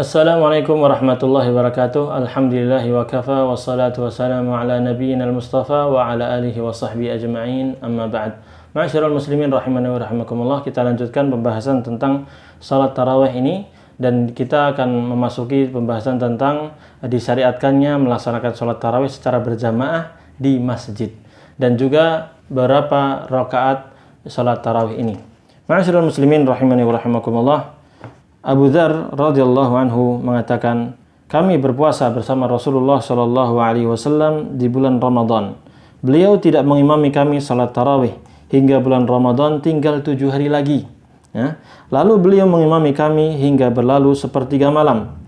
Assalamualaikum warahmatullahi wabarakatuh. Alhamdulillahi wa kafa wassalatu wassalamu ala nabiyyina al-mustafa wa ala alihi wa sahbihi ajma'in. Amma ba'd. Ma'asyiral muslimin rahimani wa rahimakumullah. Kita lanjutkan pembahasan tentang salat tarawih ini dan kita akan memasuki pembahasan tentang disyariatkannya melaksanakan salat tarawih secara berjamaah di masjid dan juga berapa rakaat salat tarawih ini. Ma'asyiral muslimin rahimani wa rahimakumullah. Abu Dzar radhiyallahu anhu mengatakan, kami berpuasa bersama Rasulullah shallallahu alaihi wasallam di bulan Ramadan. Beliau tidak mengimami kami salat tarawih hingga bulan Ramadan tinggal 7 hari lagi. Ya. Lalu beliau mengimami kami hingga berlalu sepertiga malam.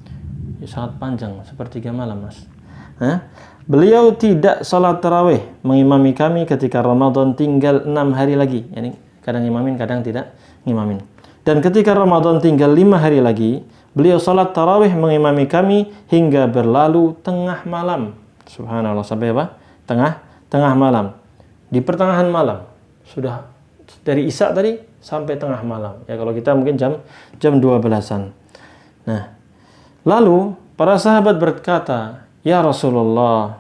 Sangat panjang, sepertiga malam, Mas. Ya. Beliau tidak salat tarawih mengimami kami ketika Ramadan tinggal 6 hari lagi. Yani kadang imamin, kadang tidak ngimamin. Dan ketika Ramadan tinggal 5 hari lagi, beliau salat tarawih mengimami kami hingga berlalu tengah malam. Subhanallah, sampai apa? Tengah malam. Di pertengahan malam. Sudah dari Isya tadi sampai tengah malam. Ya kalau kita mungkin jam 12-an. Nah, lalu para sahabat berkata, "Ya Rasulullah,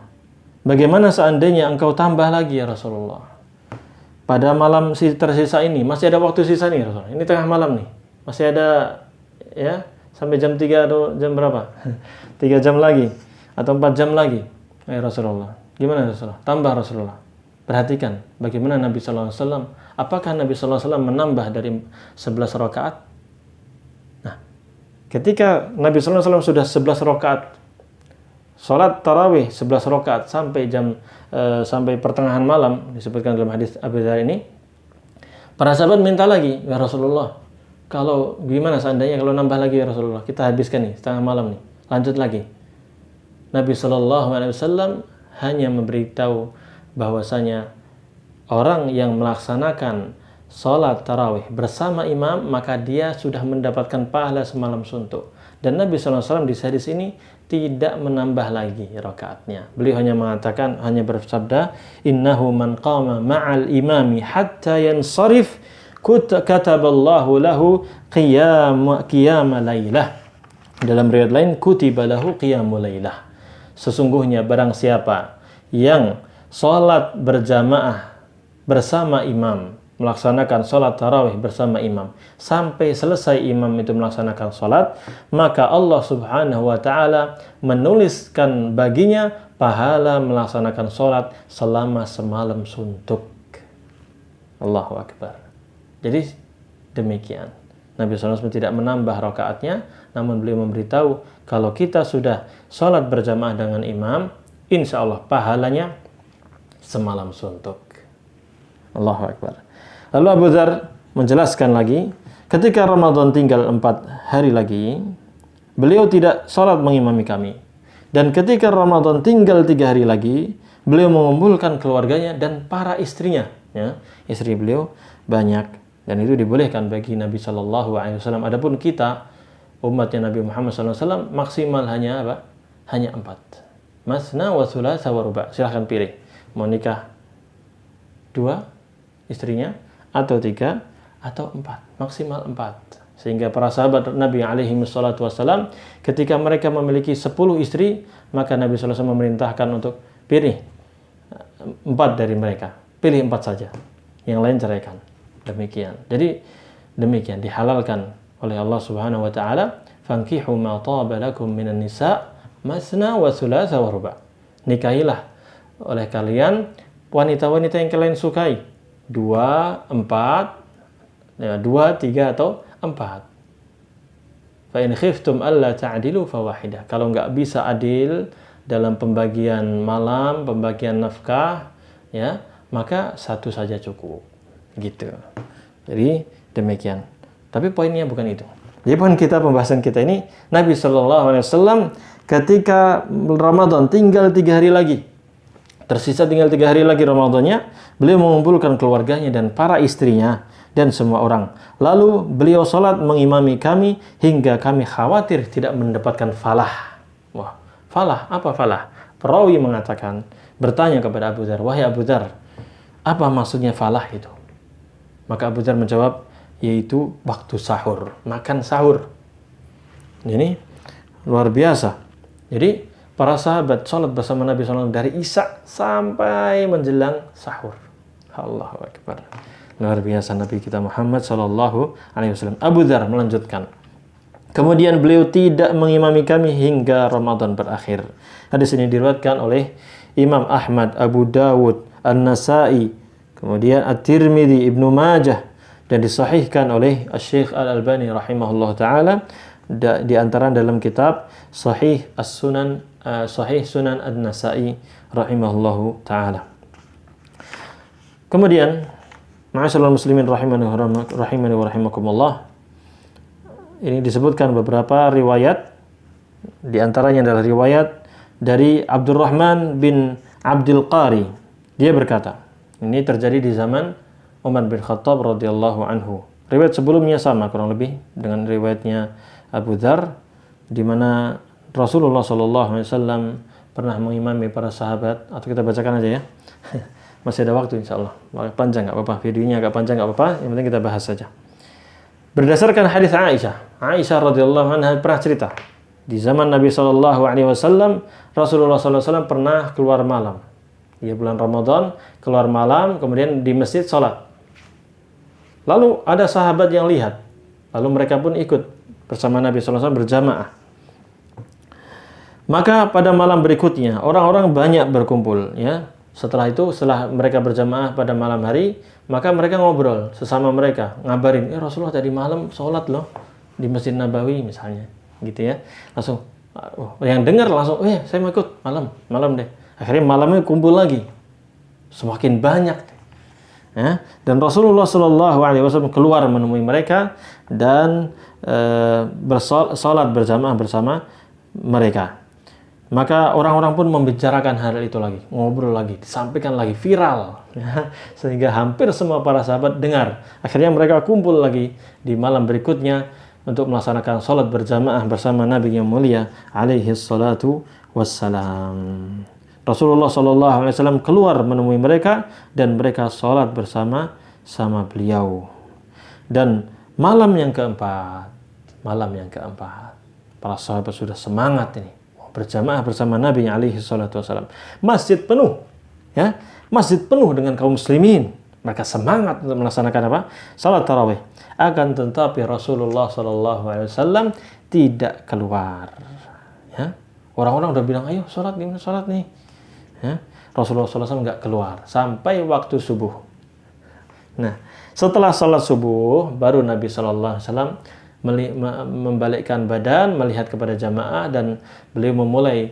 bagaimana seandainya engkau tambah lagi ya Rasulullah? Pada malam tersisa ini, masih ada waktu sisa nih Rasulullah. Ini tengah malam nih. Masih ada ya sampai jam 3 atau jam berapa? 3 jam lagi atau 4 jam lagi. Ya Rasulullah. Gimana Rasulullah? Tambah Rasulullah. Perhatikan bagaimana Nabi sallallahu alaihi wasallam. Apakah Nabi sallallahu alaihi wasallam menambah dari 11 rakaat? Nah, ketika Nabi sallallahu alaihi wasallam sudah 11 rakaat salat tarawih 11 rakaat sampai pertengahan malam, disebutkan dalam hadis Abu Dzar ini, para sahabat minta lagi, ya Rasulullah, kalau gimana seandainya kalau nambah lagi ya Rasulullah, kita habiskan nih setengah malam nih, lanjut lagi. Nabi SAW hanya memberitahu bahwasanya orang yang melaksanakan salat tarawih bersama imam, maka dia sudah mendapatkan pahala semalam suntuk. Dan Nabi SAW di hadis ini tidak menambah lagi rakaatnya. Beliau hanya mengatakan, hanya bersabda, innahu man qama ma'al imami hatta yansarif kataballahu lahu qiyama laylah. Dalam riwayat lain, kutiba lahu qiyamu laylah. Sesungguhnya barang siapa yang salat berjamaah bersama imam, melaksanakan salat tarawih bersama imam sampai selesai imam itu melaksanakan salat, maka Allah Subhanahu wa taala menuliskan baginya pahala melaksanakan salat selama semalam suntuk. Allahu akbar. Jadi demikian. Nabi SAW tidak menambah rakaatnya, namun beliau memberitahu kalau kita sudah salat berjamaah dengan imam, insya Allah pahalanya semalam suntuk. Allahu akbar. Lalu Abu Dzar menjelaskan lagi, ketika Ramadan tinggal 4 hari lagi, beliau tidak salat mengimami kami. Dan ketika Ramadan tinggal 3 hari lagi, beliau mengumpulkan keluarganya dan para istrinya. Ya, istri beliau banyak dan itu dibolehkan bagi Nabi Shallallahu Alaihi Wasallam. Adapun kita umatnya Nabi Muhammad Sallallahu Alaihi Wasallam maksimal hanya apa? Hanya 4. Masna wa thulatsa wa ruba'. Silahkan pilih. Mau nikah 2 istrinya, atau 3, atau 4, maksimal 4. Sehingga para sahabat Nabi alaihi wassalatu wassalam, ketika mereka memiliki 10 istri, maka Nabi SAW memerintahkan untuk pilih 4 dari mereka. Pilih 4 saja. Yang lain ceraikan. Demikian. Jadi demikian dihalalkan oleh Allah Subhanahu wa taala, fankihu ma taba lakum minan nisa masna wa thulatsa wa ruba'. Nikahilah oleh kalian wanita-wanita yang kalian sukai. 2, 4, 2, 3 atau 4. Fa in khiftum alla ta'dilu fawahidah. Kalau nggak bisa adil dalam pembagian malam, pembagian nafkah, ya, maka 1 saja cukup. Gitu. Jadi demikian. Tapi poinnya bukan itu. Jadi poin kita, pembahasan kita ini, Nabi Shallallahu Alaihi Wasallam ketika Ramadan tinggal 3 hari lagi, tersisa tinggal 3 hari lagi Ramadannya, beliau mengumpulkan keluarganya dan para istrinya dan semua orang. Lalu beliau salat mengimami kami hingga kami khawatir tidak mendapatkan falah. Wah, falah, apa falah? Perawi mengatakan, bertanya kepada Abu Dzar, wahai Abu Dzar, apa maksudnya falah itu? Maka Abu Dzar menjawab, yaitu waktu sahur, makan sahur. Ini luar biasa. Jadi para sahabat sholat bersama Nabi SAW dari Isya sampai menjelang sahur. Allahu Akbar. Luar biasa Nabi kita Muhammad SAW. Abu Dzar melanjutkan. Kemudian beliau tidak mengimami kami hingga Ramadan berakhir. Hadis ini diriwayatkan oleh Imam Ahmad, Abu Dawud, An-Nasai, kemudian At-Tirmidzi, Ibnu Majah, dan disahihkan oleh Syekh Al-Albani rahimahullah ta'ala di antara dalam kitab Sahih As-Sunan, Sahih Sunan An-Nasai rahimahullahu ta'ala. Kemudian, ma'asyiral muslimin rahimani wa rahimakumullah, ini disebutkan beberapa riwayat, di antaranya adalah riwayat dari Abdurrahman bin Abdul Qari. Dia berkata, ini terjadi di zaman Umar bin Khattab radhiyallahu anhu. Riwayat sebelumnya sama kurang lebih dengan riwayatnya Abu Dzar, di mana Rasulullah SAW pernah mengimami para sahabat. Atau kita bacakan aja ya. Masih ada waktu insya Allah. Panjang nggak apa-apa, videonya agak panjang nggak apa-apa. Yang penting kita bahas saja. Berdasarkan hadis Aisyah radhiyallahu anha pernah cerita, di zaman Nabi SAW, Rasulullah SAW pernah keluar malam. Ya, bulan Ramadan, keluar malam, kemudian di masjid sholat. Lalu ada sahabat yang lihat, lalu mereka pun ikut bersama Nabi SAW berjamaah. Maka pada malam berikutnya, orang-orang banyak berkumpul. Ya. Setelah itu, setelah mereka berjamaah pada malam hari, maka mereka ngobrol sesama mereka, ngabarin, Rasulullah tadi malam sholat loh di Masjid Nabawi misalnya, gitu ya. Langsung, yang dengar langsung, saya mau ikut malam deh. Akhirnya malamnya kumpul lagi, semakin banyak. Ya. Dan Rasulullah SAW keluar menemui mereka dan bersolat berjamaah bersama mereka. Maka orang-orang pun membicarakan hal itu lagi, ngobrol lagi, disampaikan lagi, viral. Ya, sehingga hampir semua para sahabat dengar. Akhirnya mereka kumpul lagi di malam berikutnya untuk melaksanakan sholat berjamaah bersama Nabi yang mulia alaihi salatu wassalam. Rasulullah SAW keluar menemui mereka dan mereka sholat bersama beliau. Dan malam yang keempat, para sahabat sudah semangat ini. Berjamaah bersama Nabi alaihi salatu wasallam. Masjid penuh, ya, masjid penuh dengan kaum muslimin. Mereka semangat untuk melaksanakan apa? Salat tarawih. Akan tetapi Rasulullah SAW tidak keluar. Ya. Orang-orang udah bilang, ayo salat nih. Ya. Rasulullah SAW nggak keluar sampai waktu subuh. Nah, setelah salat subuh, baru Nabi SAW membalikkan badan, melihat kepada jamaah, dan beliau memulai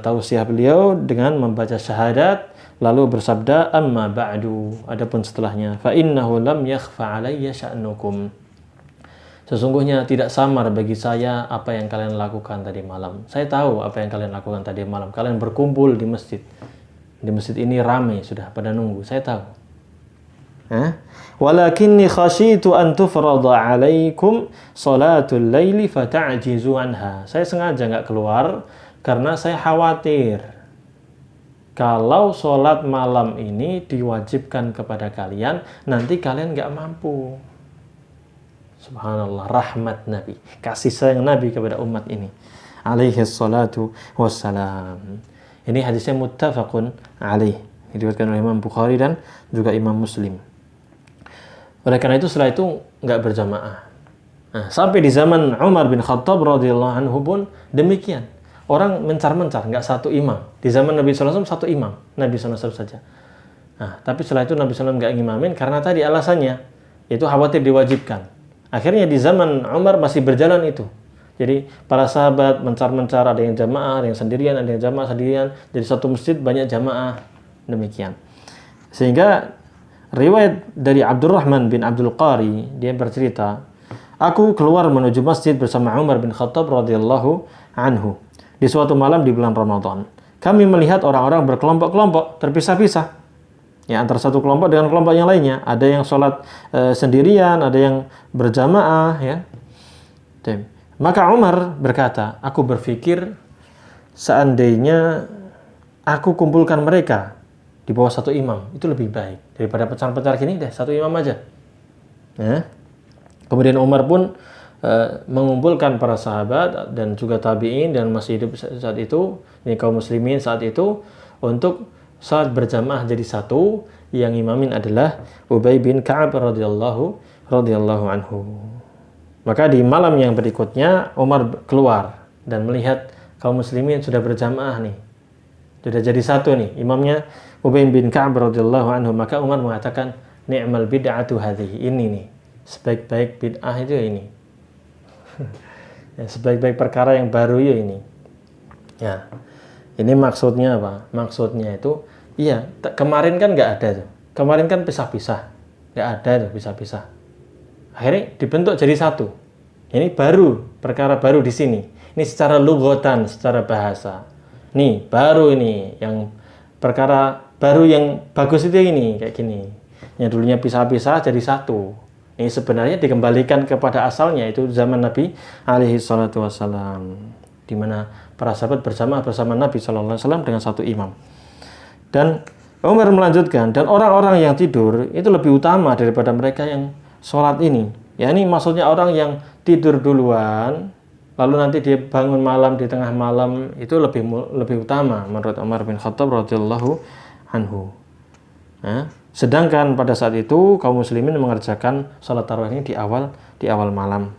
tausiah beliau dengan membaca syahadat, lalu bersabda, amma ba'du, adapun setelahnya, fa innahu lam yakhfa alayya sya'nukum, sesungguhnya tidak samar bagi saya apa yang kalian lakukan tadi malam. Saya tahu apa yang kalian lakukan tadi malam. Kalian berkumpul di masjid ini ramai, sudah pada nunggu, saya tahu. Walakinni khashitu an tufrada alaikum salatul laili fata'jizu anha. Saya sengaja nggak keluar karena saya khawatir kalau sholat malam ini diwajibkan kepada kalian, nanti kalian nggak mampu. Subhanallah, rahmat Nabi, kasih sayang Nabi kepada umat ini alaihi salatu wassalam. Ini hadisnya muttafaqun alaih, diriwayatkan oleh Imam Bukhari dan juga Imam Muslim. Oleh karena itu setelah itu nggak berjamaah. Nah, sampai di zaman Umar bin Khattab radhiyallahu anhu pun demikian. Orang mencar-mencar, nggak satu imam. Di zaman Nabi SAW satu imam, Nabi SAW saja. Nah, tapi setelah itu Nabi SAW nggak ngimamin karena tadi alasannya, yaitu khawatir diwajibkan. Akhirnya di zaman Umar masih berjalan itu. Jadi para sahabat mencar-mencar, ada yang jamaah, ada yang sendirian, ada yang jamaah sendirian. Jadi satu masjid banyak jamaah, demikian. Sehingga riwayat dari Abdurrahman bin Abdul Qari, dia bercerita, aku keluar menuju masjid bersama Umar bin Khattab radhiyallahu anhu di suatu malam di bulan Ramadan. Kami melihat orang-orang berkelompok-kelompok, terpisah-pisah. Ya, antara satu kelompok dengan kelompok yang lainnya. Ada yang sholat sendirian, ada yang berjamaah. Ya. Maka Umar berkata, aku berpikir seandainya aku kumpulkan mereka di bawah satu imam, itu lebih baik daripada pecar-pecar gini deh, satu imam aja. Ya. Kemudian Umar pun mengumpulkan para sahabat dan juga tabi'in dan masih hidup saat itu, ini kaum muslimin saat itu, untuk salat berjamaah jadi satu, yang imamin adalah Ubay bin Ka'ab radhiyallahu anhu. Maka di malam yang berikutnya Umar keluar dan melihat kaum muslimin sudah berjamaah nih, sudah jadi satu nih, imamnya Ubay bin Ka'ab radhiyallahu anhu. Maka Umar mengatakan, ni'mal bid'atu hadhihi, ini nih sebaik-baik bid'ah itu ini. Ya, sebaik-baik perkara yang baru ya ini. Ya, ini maksudnya apa? Maksudnya itu, iya, kemarin kan nggak ada tuh. Kemarin kan pisah-pisah, nggak ada tuh pisah-pisah. Akhirnya dibentuk jadi satu. Ini baru, perkara baru di sini. Ini secara lughatan, secara bahasa. Nih, baru ini, yang perkara baru yang bagus itu ini, kayak gini. Yang dulunya pisah-pisah jadi satu. Ini sebenarnya dikembalikan kepada asalnya, itu zaman Nabi alaihi salatu wassalam, di mana para sahabat bersama Nabi sallallahu alaihi wasallam dengan satu imam. Dan Umar melanjutkan, dan orang-orang yang tidur itu lebih utama daripada mereka yang sholat ini. Ya, ini maksudnya orang yang tidur duluan, lalu nanti dia bangun malam di tengah malam, itu lebih utama menurut Umar bin Khattab radhiyallahu anhu. Nah, sedangkan pada saat itu kaum muslimin mengerjakan sholat tarawih ini di awal malam.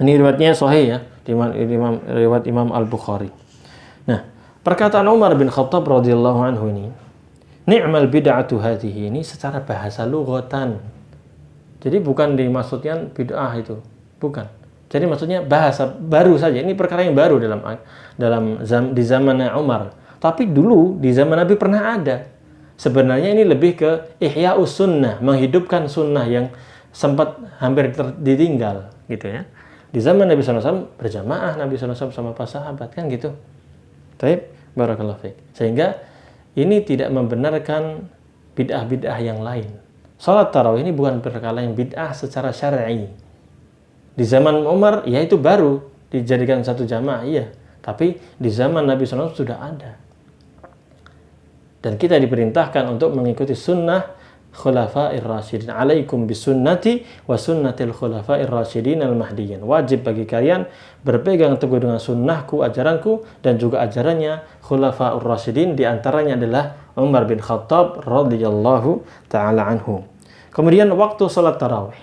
Ini riwayatnya sahih ya, riwayat Imam Al-Bukhari. Nah, perkataan Umar bin Khattab radhiyallahu anhu ini, ni'mal bid'atu hadhihi, ini secara bahasa lughatan. Jadi bukan dimaksudkan bid'ah itu, bukan. Jadi maksudnya bahasa baru saja. Ini perkara yang baru di zaman Umar. Tapi dulu di zaman Nabi pernah ada. Sebenarnya ini lebih ke ihya'us sunnah, menghidupkan sunnah yang sempat hampir ditinggal gitu ya. Di zaman Nabi SAW berjamaah, Nabi SAW sama para sahabat kan gitu. Taib, barakallahu fiik. Sehingga ini tidak membenarkan bid'ah-bid'ah yang lain. Salat tarawih ini bukan perkara yang bid'ah secara syar'i. Di zaman Umar, ya itu baru dijadikan satu jamaah, iya. Tapi di zaman Nabi SAW sudah ada. Dan kita diperintahkan untuk mengikuti sunnah khulafa'ir rasyidin. Alaikum bisunnati wa sunnatil khulafa'ir rasyidin al-mahdiyyin. Wajib bagi kalian berpegang teguh dengan sunnahku, ajaranku, dan juga ajarannya khulafa'ur rasyidin. Di antaranya adalah Umar bin Khattab radhiyallahu ta'ala anhu. Kemudian waktu salat tarawih.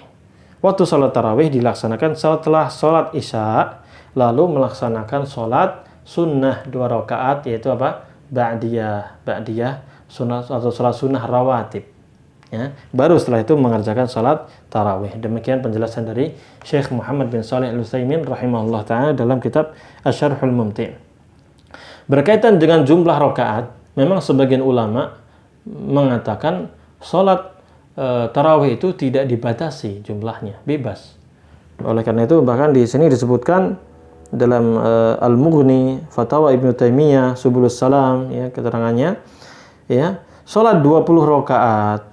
Waktu salat tarawih dilaksanakan setelah salat isya, lalu melaksanakan salat sunnah 2 rakaat, yaitu apa? Ba'diyah sunnah atau salat sunnah rawatib. Ya, baru setelah itu mengerjakan salat tarawih. Demikian penjelasan dari Syekh Muhammad bin Shalih Al-Utsaimin rahimahullah ta'ala dalam kitab Asy-Syarhul Mumti'. Berkaitan dengan jumlah rakaat, memang sebagian ulama mengatakan salat tarawih itu tidak dibatasi jumlahnya, bebas. Oleh karena itu bahkan di sini disebutkan dalam Al-Mughni, Fatawa Ibnu Taimiyah, Subulus Salam, ya, keterangannya, ya, salat 20 rakaat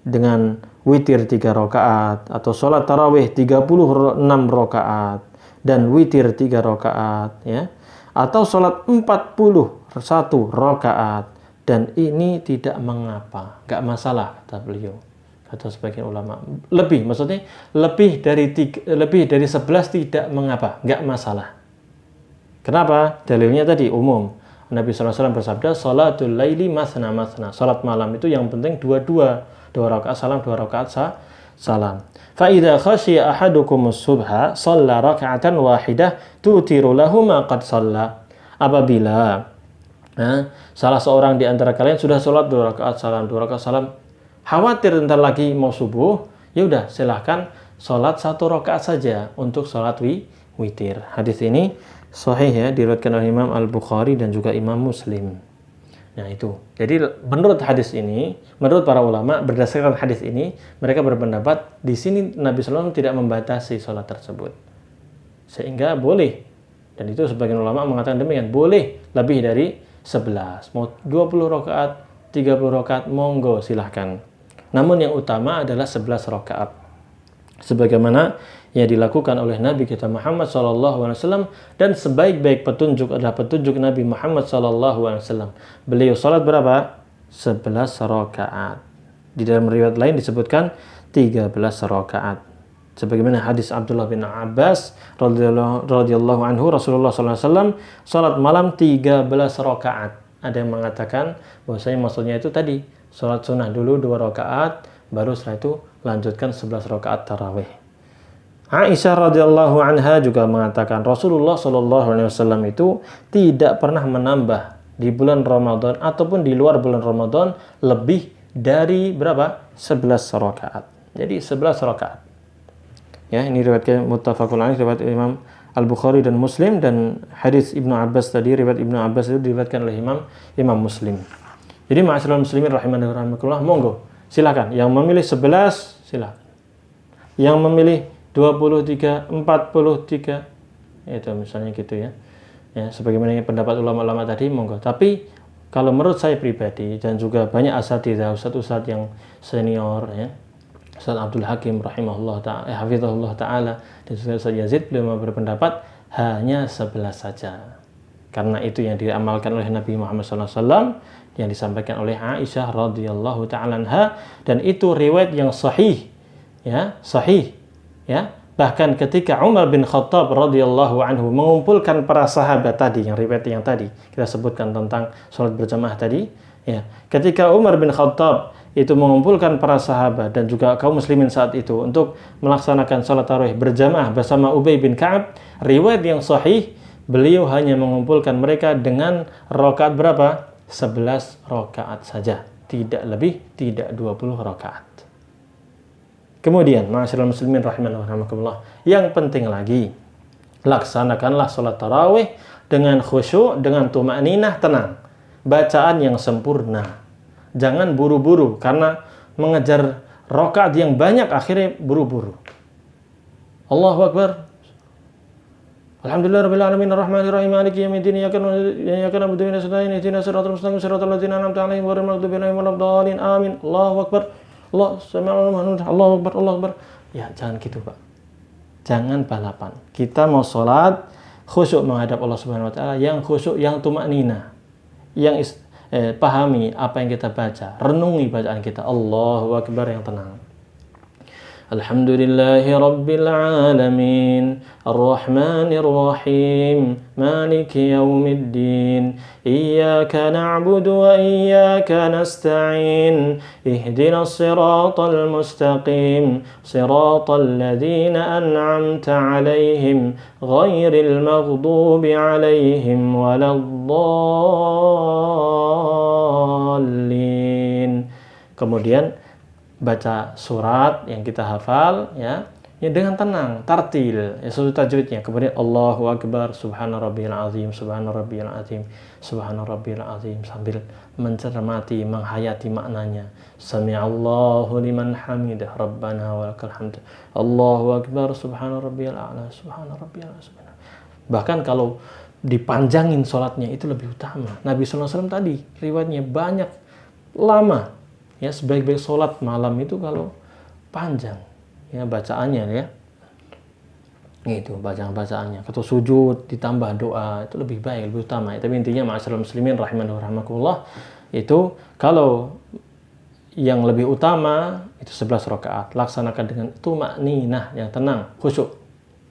dengan witir 3 rakaat, atau salat tarawih 36 rakaat dan witir 3 rakaat, ya, atau salat 41 rakaat, dan ini tidak mengapa, enggak masalah kata beliau, kata sebagian ulama. Maksudnya lebih dari 11 tidak mengapa, enggak masalah. Kenapa? Dalilnya tadi umum. Nabi SAW bersabda, salatul laili masna masna. Salat malam itu yang penting 2 rakaat salam, 2 rakaat salam. Fa idza khashiya ahadukumus subha shalla raka'atan wahidah tutiru lahu ma qad shalla. Apabila salah seorang di antara kalian sudah salat 2 rakaat salam, 2 rakaat salam, khawatir entar lagi mau subuh, ya udah silahkan salat 1 rakaat saja untuk salat witir. Hadis ini sahih ya, diriwayatkan oleh Imam Al-Bukhari dan juga Imam Muslim. Nah itu. Jadi menurut hadis ini, menurut para ulama berdasarkan hadis ini, mereka berpendapat di sini Nabi SAW tidak membatasi sholat tersebut. Sehingga boleh. Dan itu sebagian ulama mengatakan demikian, boleh lebih dari 11. Mau 20 rakaat, 30 rakaat, monggo silahkan. Namun yang utama adalah 11 rakaat. Sebagaimana yang dilakukan oleh Nabi kita Muhammad SAW, dan sebaik-baik petunjuk adalah petunjuk Nabi Muhammad SAW. Beliau salat berapa? 11 rakaat. Di dalam riwayat lain disebutkan 13 rakaat. Sebagaimana hadis Abdullah bin Abbas radhiyallahu anhu, Rasulullah SAW salat malam 13 rakaat. Ada yang mengatakan bahwasanya maksudnya itu tadi salat sunnah dulu 2 rakaat, baru setelah itu lanjutkan 11 rakaat tarawih. Aisyah radhiyallahu anha juga mengatakan Rasulullah SAW itu tidak pernah menambah di bulan Ramadan ataupun di luar bulan Ramadan lebih dari berapa? 11 rakaat. Jadi 11 rakaat. Ya, ini riwayat muttafaqun alaih, riwayat Imam Al-Bukhari dan Muslim, dan hadis Ibnu Abbas tadi, riwayat Ibnu Abbas itu diriwayatkan oleh Imam Muslim. Jadi ma'asyiral muslimin rahimani wa rahimakumullah, monggo silakan yang memilih 11 silakan. Yang memilih 23, 43 itu misalnya gitu ya. Ya, sebagaimana pendapat ulama-ulama tadi monggo. Tapi kalau menurut saya pribadi dan juga banyak asatidzah, ustaz-ustaz yang senior ya, Ustaz Abdul Hakim rahimahullah ta'ala, hafizahullah ta'ala, dan Ustaz Yazid, beliau berpendapat hanya 11 saja. Karena itu yang diamalkan oleh Nabi Muhammad SAW, yang disampaikan oleh Aisyah radhiyallahu ta'ala anha, dan itu riwayat yang sahih. Ya, sahih. Ya, bahkan ketika Umar bin Khattab radhiyallahu anhu mengumpulkan para sahabat tadi, yang riwayat yang tadi kita sebutkan tentang sholat berjamaah tadi, ya, ketika Umar bin Khattab itu mengumpulkan para sahabat dan juga kaum muslimin saat itu untuk melaksanakan sholat tarawih berjamaah bersama Ubay bin Ka'ab, riwayat yang sahih, beliau hanya mengumpulkan mereka dengan rakaat berapa? 11 rakaat saja, tidak lebih, tidak 20 rakaat. Kemudian, ma'asyiral muslimin rahimani wa rahimakumullah, yang penting lagi, laksanakanlah sholat tarawih dengan khusyuk, dengan tuma'ninah, tenang, bacaan yang sempurna. Jangan buru-buru, karena mengejar rakaat yang banyak akhirnya buru-buru. Allahu Akbar. Alhamdulillahirabbil alamin arrahmanir rahim maliki yaumiddin iyyaka na'budu wa iyyaka nasta'in ihdinas siratal mustaqim siratal ladzina an'amta 'alaihim ghairil maghdubi 'alaihim waladdallin amin. Allahu Akbar. Allahu Akbar, Allahu Akbar. Ya, jangan gitu, Pak. Jangan balapan. Kita mau sholat khusyuk menghadap Allah Subhanahu wa taala, yang khusyuk, yang tumakninah, yang pahami apa yang kita baca, renungi bacaan kita. Allahu Akbar, yang tenang. Alhamdulillahi Rabbil Alamin Ar-Rahmanir Rahim Maliki Yawmiddin Iyyaka na'budu wa iyyaka nasta'in Ihdinas siratal mustaqim Siratal ladzina an'amta 'alaihim Ghairil maghdubi 'alaihim waladdallin. Kemudian baca surat yang kita hafal ya dengan tenang, tartil ya, sesuai tajwidnya. Kemudian Allahu Akbar, subhana rabbiyal azim, subhana rabbiyal azim, subhana rabbiyal azim, sambil mencermati, menghayati maknanya. Sami'allahu liman hamidah, rabbana walakal hamd. Allahu Akbar, subhana rabbiyal a'la, subhana rabbiyal a'la. Bahkan kalau dipanjangin sholatnya itu lebih utama. Nabi SAW tadi riwayatnya banyak, lama. Ya, sebaik-baik sholat malam itu kalau panjang ya bacaannya ya, itu bacaannya. Atau sujud ditambah doa itu lebih baik, lebih utama ya. Tapi intinya ma'asyiral muslimin rahimani wa rahimakumullah, itu kalau yang lebih utama itu 11 rakaat, laksanakan dengan tumakninah, yang tenang, khusyuk.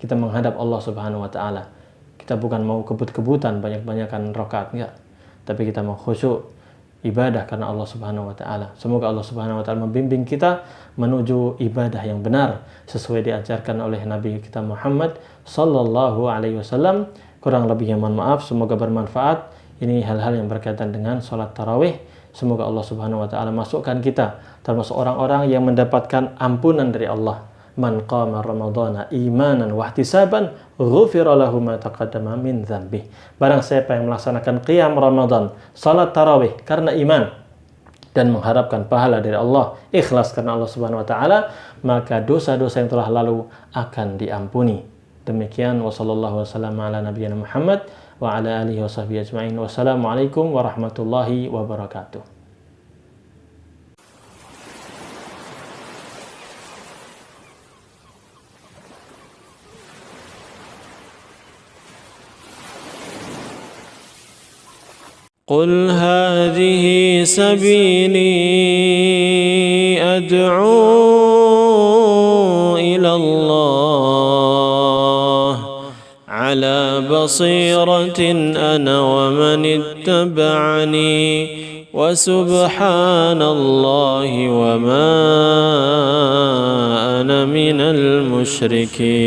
Kita menghadap Allah Subhanahu wa taala. Kita bukan mau kebut-kebutan banyak-banyakan rakaat, enggak, tapi kita mau khusyuk ibadah karena Allah Subhanahu wa taala. Semoga Allah Subhanahu wa taala membimbing kita menuju ibadah yang benar sesuai diajarkan oleh Nabi kita Muhammad sallallahu alaihi wasallam. Kurang lebihnya mohon maaf, semoga bermanfaat. Ini hal-hal yang berkaitan dengan salat tarawih. Semoga Allah Subhanahu wa taala masukkan kita termasuk orang-orang yang mendapatkan ampunan dari Allah. Man qama ramadhana imanan wa ihtisaban ghufira lahu ma taqaddama min dzambi. Barang siapa yang melaksanakan qiyam Ramadan, salat tarawih karena iman dan mengharapkan pahala dari Allah, ikhlas karena Allah Subhanahu wa taala, maka dosa-dosa yang telah lalu akan diampuni. Demikian, wa sallallahu wasallam ala nabiyyina Muhammad wa ala alihi wa sahbihi ajma'in. Wassalamualaikum warahmatullahi wabarakatuh. قل هذه سبيلي أدعو إلى الله بصيرة أنا ومن اتبعني وسبحان الله وما أنا من المشركين.